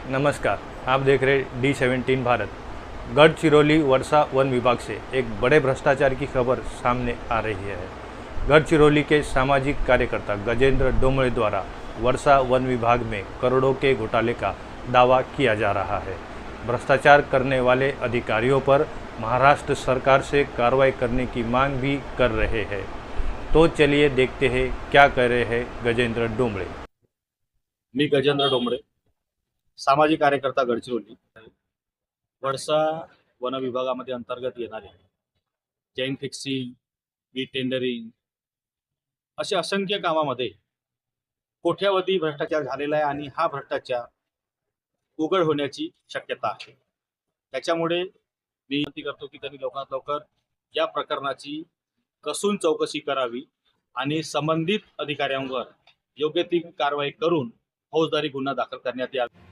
नमस्कार, आप देख रहे D17 भारत। गढ़चिरौली वर्षा वन विभाग से एक बड़े भ्रष्टाचार की खबर सामने आ रही है। गढ़चिरौली के सामाजिक कार्यकर्ता गजेंद्र डोमड़े द्वारा वर्षा वन विभाग में करोड़ों के घोटाले का दावा किया जा रहा है। भ्रष्टाचार करने वाले अधिकारियों पर महाराष्ट्र सरकार से कार्रवाई करने की मांग भी कर रहे हैं। तो चलिए देखते हैं क्या कह रहे हैं गजेंद्र डोमड़े। मी गजेंद्र डोंबरे, सामाजिक कार्यकर्ता गडचिरोली। वडसा वन विभागामध्ये अंतर्गत येणारे चेन फिक्सिंग, बी टेंडरिंग असे असंख्य कामामध्ये कोट्यावधी भ्रष्टाचार झालेला आहे आणि हा भ्रष्टाचार उघड होण्याची शक्यता आहे। त्याच्यामुळे मी विनंती करतो की त्यांनी लवकरात लवकर या प्रकरणाची कसून चौकशी करावी आणि संबंधित अधिकाऱ्यांवर योग्य ती कारवाई करून फौजदारी गुन्हा दाखल करण्यात यावा।